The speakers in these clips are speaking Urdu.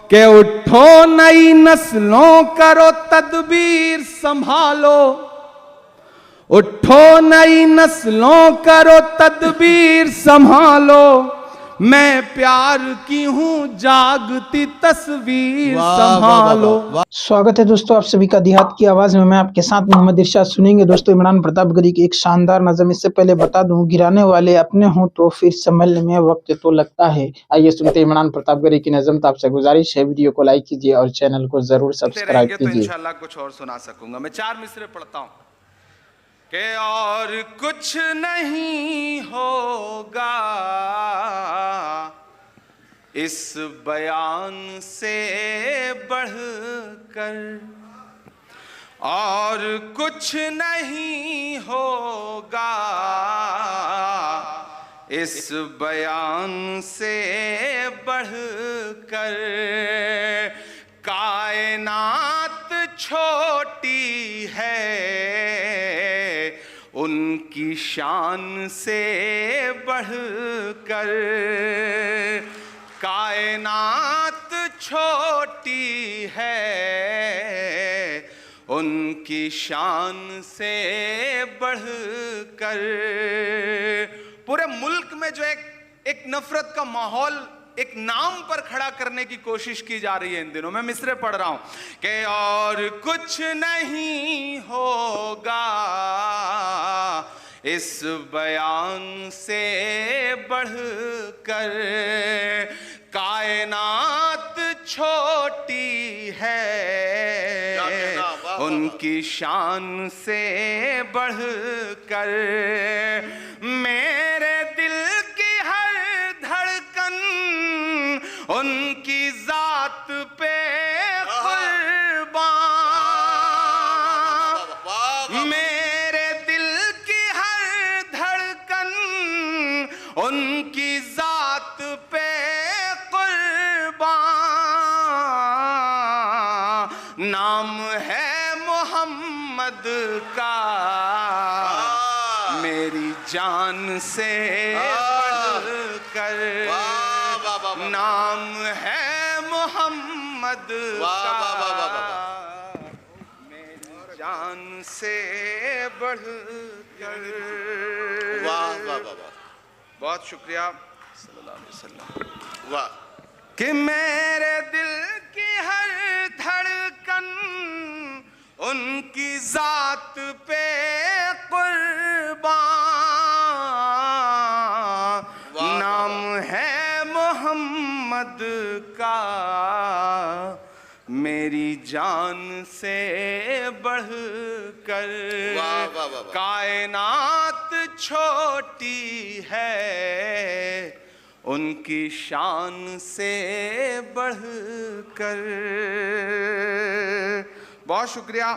کہ اٹھو نئی نسلوں کرو تدبیر سنبھالو، اٹھو نئی نسلوں کرو تدبیر سنبھالو، میں پیار کی ہوں جاگتی تصویر سنبھالو۔ سواگت ہے دوستو آپ سبھی کا دیہات کی آواز میں آپ کے ساتھ محمد ارشاد سنیں گے دوستو عمران پرتاپ گری کی ایک شاندار نظم۔ اس سے پہلے بتا دوں گرانے والے اپنے ہوں تو پھر سنبھلنے میں وقت تو لگتا ہے۔ آئیے سنتے عمران پرتاپ گری کی نظم۔ تو آپ سے گزارش ہے ویڈیو کو لائک کیجیے اور چینل کو ضرور سبسکرائب تو کیجیے۔ انشاءاللہ کچھ اور سنا سکوں گا۔ میں 4 مصرے پڑھتا ہوں کہ اور کچھ نہیں ہوگا اس بیان سے بڑھ کر، اور کچھ نہیں ہوگا اس بیان سے بڑھ کر، کائنات چھوٹی ہے ان کی شان سے بڑھ کر، کائنات چھوٹی ہے ان کی شان سے بڑھ کر۔ پورے ملک میں جو ایک نفرت کا ماحول ایک نام پر کھڑا کرنے کی کوشش کی جا رہی ہے ان دنوں، میں مصرے پڑھ رہا ہوں کہ اور کچھ نہیں ہوگا اس بیان سے بڑھ کر، کائنات چھوٹی ہے ان کی شان سے بڑھ کر، میرے دل کی ہر دھڑکن ان کی ذات پہ قربان، میرے دل کی ہر دھڑکن ان کی ذات پہ قربان، نام ہے محمد کا میری جان سے بڑھ کر، نام ہے محمد کا میری جان سے بڑھ کر۔ بہت شکریہ صلی اللہ علیہ وسلم۔ کہ میرے دل کی ہر دھڑکن ان کی ذات پہ قربان، نام ہے محمد کا میری جان سے بڑھ کر، کائنات چھوٹی ہے ان کی شان سے بڑھ کر۔ بہت شکریہ،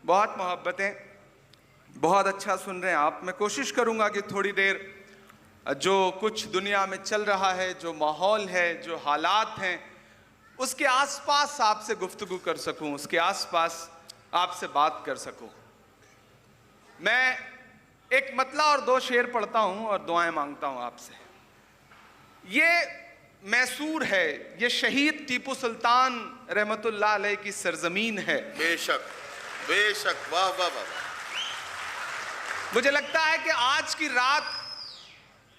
بہت محبتیں، بہت اچھا سن رہے ہیں آپ۔ میں کوشش کروں گا کہ تھوڑی دیر جو کچھ دنیا میں چل رہا ہے، جو ماحول ہے، جو حالات ہیں، اس کے آس پاس آپ سے گفتگو کر سکوں، اس کے آس پاس آپ سے بات کر سکوں۔ میں ایک مطلع اور 2 شعر پڑھتا ہوں اور دعائیں مانگتا ہوں آپ سے۔ یہ میسور ہے، یہ شہید ٹیپو سلطان رحمت اللہ علیہ کی سرزمین ہے۔ بے شک بے شک، واہ واہ واہ۔ مجھے لگتا ہے کہ آج کی رات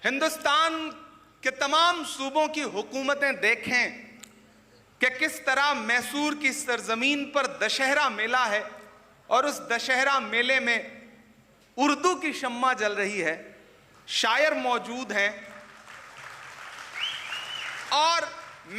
ہندوستان کے تمام صوبوں کی حکومتیں دیکھیں کہ کس طرح میسور کی سرزمین پر دشہرہ میلہ ہے، اور اس دشہرہ میلے میں اردو کی شمع جل رہی ہے، شاعر موجود ہیں، اور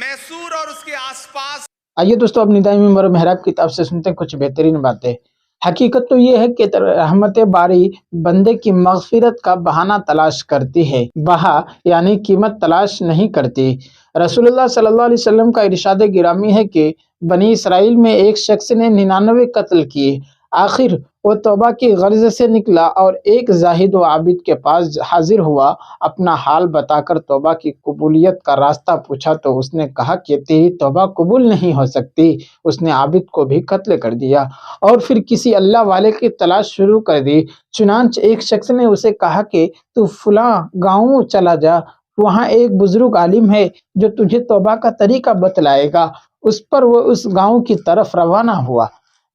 میسور اور اس کے آس پاس۔ آئیے دوستو اب ندائی ممبر محراب کی طرف سے سنتے ہیں کچھ بہترین باتیں۔ حقیقت تو یہ ہے کہ رحمت باری بندے کی مغفرت کا بہانہ تلاش کرتی ہے، بہا یعنی قیمت تلاش نہیں کرتی۔ رسول اللہ صلی اللہ علیہ وسلم کا ارشاد گرامی ہے کہ بنی اسرائیل میں ایک شخص نے 99 قتل کیے، آخر وہ توبہ کی غرض سے نکلا اور ایک زاہد و عابد کے پاس حاضر ہوا، اپنا حال بتا کر توبہ کی قبولیت کا راستہ پوچھا تو اس نے کہا کہ تیری توبہ قبول نہیں ہو سکتی۔ اس نے عابد کو بھی قتل کر دیا اور پھر کسی اللہ والے کی تلاش شروع کر دی۔ چنانچہ ایک شخص نے اسے کہا کہ تو فلاں گاؤں چلا جا، وہاں ایک بزرگ عالم ہے جو تجھے توبہ کا طریقہ بتلائے گا۔ اس پر وہ اس گاؤں کی طرف روانہ ہوا۔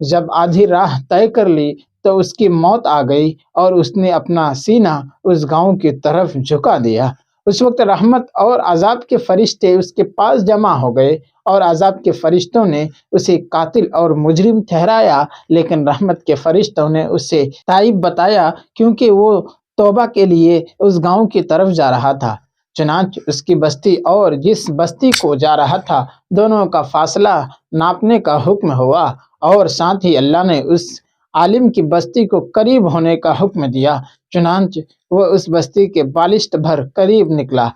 جب آدھی راہ طے کر لی تو اس کی موت آ گئی اور اس نے اپنا سینہ اس گاؤں کی طرف جھکا دیا۔ اس وقت رحمت اور عذاب کے فرشتے اس کے پاس جمع ہو گئے اور عذاب کے فرشتوں نے اسے قاتل اور مجرم ٹھہرایا، لیکن رحمت کے فرشتوں نے اسے تائب بتایا کیونکہ وہ توبہ کے لیے اس گاؤں کی طرف جا رہا تھا۔ چنانچہ اس کی بستی اور جس بستی کو جا رہا تھا دونوں کا فاصلہ ناپنے کا حکم ہوا، اور ساتھ ہی اللہ نے اس عالم کی بستی کو قریب ہونے کا حکم دیا، چنانچہ وہ اس بستی کے بالشت بھر قریب نکلا۔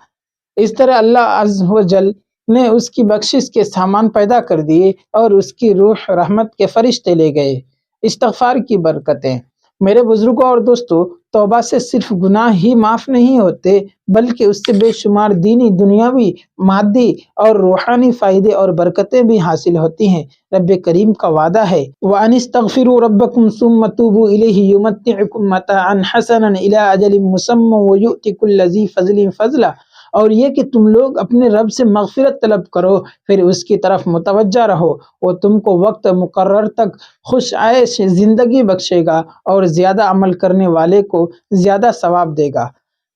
اس طرح اللہ عز و جل نے اس کی بخشش کے سامان پیدا کر دیے اور اس کی روح رحمت کے فرشتے لے گئے۔ استغفار کی برکتیں۔ میرے بزرگوں اور دوستوں، توبہ سے صرف گناہ ہی معاف نہیں ہوتے بلکہ اس سے بے شمار دینی، دنیاوی، مادی اور روحانی فائدے اور برکتیں بھی حاصل ہوتی ہیں۔ رب کریم کا وعدہ ہے وَأَنِ اسْتَغْفِرُوا رَبَّكُمْ ثُمَّ تُوبُوا إِلَيْهِ يُمَتِّعْكُمْ مَتَاعًا حَسَنًا إِلَىٰ أَجَلٍ مُّسَمًّى وَيُؤْتِ كُلَّ ذِي فَضْلٍ فَضْلَهُ، اور یہ کہ تم لوگ اپنے رب سے مغفرت طلب کرو، پھر اس کی طرف متوجہ رہو، وہ تم کو وقت مقرر تک خوش عیش زندگی بخشے گا اور زیادہ عمل کرنے والے کو زیادہ ثواب دے گا۔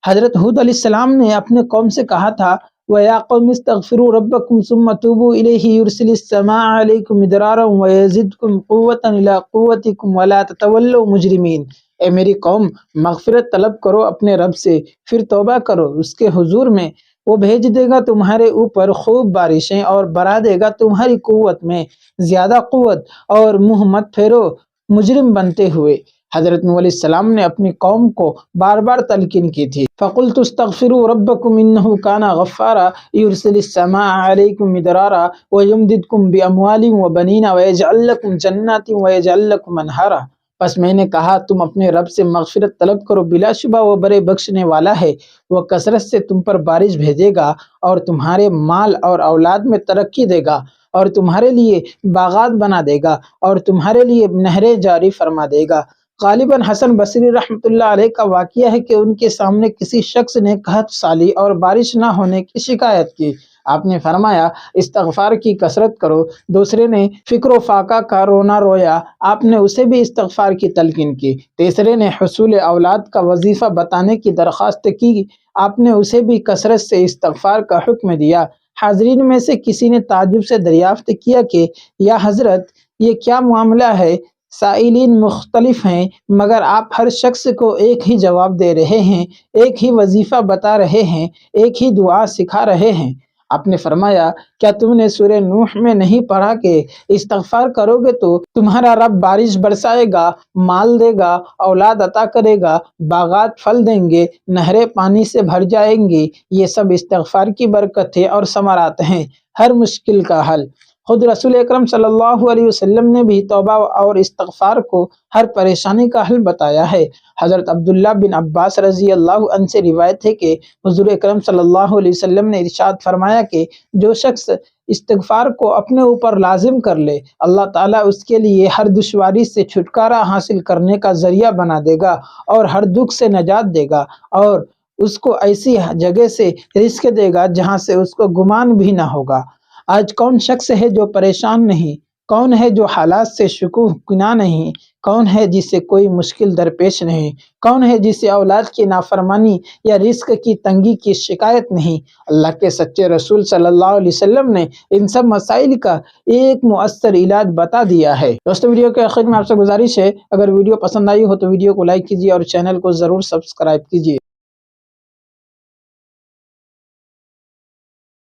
حضرت ہود علیہ السلام نے اپنے قوم سے کہا تھا وَيَا قَوْمِ اسْتَغْفِرُوا رَبَّكُمْ ثُمَّ تُوبُوا إِلَيْهِ يُرْسِلِ السَّمَاءَ عَلَيْكُمْ مِدْرَارًا وَيَزِدْكُمْ قُوَّةً إِلَىٰ قُوَّتِكُمْ وَلَا تَتَوَلَّوْا مُجْرِمِينَ۔ اے میری قوم، مغفرت طلب کرو اپنے رب سے، پھر توبہ کرو اس کے حضور میں، وہ بھیج دے گا تمہارے اوپر خوب بارشیں اور بڑھا دے گا تمہاری قوت میں زیادہ قوت، اور منہ مت پھیرو مجرم بنتے ہوئے۔ حضرت نوح علیہ السلام نے اپنی قوم کو بار بار تلقین کی تھی فَقُلْتُ اسْتَغْفِرُوا رَبَّكُمْ إِنَّهُ كَانَ غَفَّارًا يُرْسِلِ السَّمَاءَ عَلَيْكُمْ مِدْرَارًا وَيُمْدِدْكُمْ بِأَمْوَالٍ وَبَنِينَ وَيَجْعَلْ لَكُمْ جَنَّاتٍ وَيَجْعَلْ لَكُمْ أَنْهَارًا۔ پس میں نے کہا تم اپنے رب سے مغفرت طلب کرو، بلا شبہ وہ بڑے بخشنے والا ہے، وہ کثرت سے تم پر بارش بھیجے گا اور تمہارے مال اور اولاد میں ترقی دے گا، اور تمہارے لیے باغات بنا دے گا اور تمہارے لیے نہریں جاری فرما دے گا۔ غالباً حسن بصری رحمۃ اللہ علیہ کا واقعہ ہے کہ ان کے سامنے کسی شخص نے قحط سالی اور بارش نہ ہونے کی شکایت کی۔ آپ نے فرمایا استغفار کی کثرت کرو۔ دوسرے نے فکر و فاقہ کا رونا رویا، آپ نے اسے بھی استغفار کی تلقین کی۔ تیسرے نے حصول اولاد کا وظیفہ بتانے کی درخواست کی، آپ نے اسے بھی کثرت سے استغفار کا حکم دیا۔ حاضرین میں سے کسی نے تعجب سے دریافت کیا کہ یا حضرت یہ کیا معاملہ ہے؟ سائلین مختلف ہیں مگر آپ ہر شخص کو ایک ہی جواب دے رہے ہیں، ایک ہی وظیفہ بتا رہے ہیں، ایک ہی دعا سکھا رہے ہیں۔ آپ نے فرمایا کیا تم نے سورہ نوح میں نہیں پڑھا کہ استغفار کرو گے تو تمہارا رب بارش برسائے گا، مال دے گا، اولاد عطا کرے گا، باغات پھل دیں گے، نہریں پانی سے بھر جائیں گی؟ یہ سب استغفار کی برکتیں اور ثمرات ہیں، ہر مشکل کا حل۔ خود رسول اکرم صلی اللہ علیہ وسلم نے بھی توبہ اور استغفار کو ہر پریشانی کا حل بتایا ہے۔ حضرت عبداللہ بن عباس رضی اللہ عنہ سے روایت ہے کہ حضور اکرم صلی اللہ علیہ وسلم نے ارشاد فرمایا کہ جو شخص استغفار کو اپنے اوپر لازم کر لے، اللہ تعالیٰ اس کے لیے ہر دشواری سے چھٹکارا حاصل کرنے کا ذریعہ بنا دے گا اور ہر دکھ سے نجات دے گا، اور اس کو ایسی جگہ سے رزق دے گا جہاں سے اس کو گمان بھی نہ ہوگا۔ آج کون شخص ہے جو پریشان نہیں؟ کون ہے جو حالات سے شکوہ کناں نہیں؟ کون ہے جسے کوئی مشکل درپیش نہیں؟ کون ہے جسے اولاد کی نافرمانی یا رزق کی تنگی کی شکایت نہیں؟ اللہ کے سچے رسول صلی اللہ علیہ وسلم نے ان سب مسائل کا ایک مؤثر علاج بتا دیا ہے۔ دوستو ویڈیو کے آخر میں آپ سے گزارش ہے، اگر ویڈیو پسند آئی ہو تو ویڈیو کو لائک کیجیے اور چینل کو ضرور سبسکرائب کیجیے۔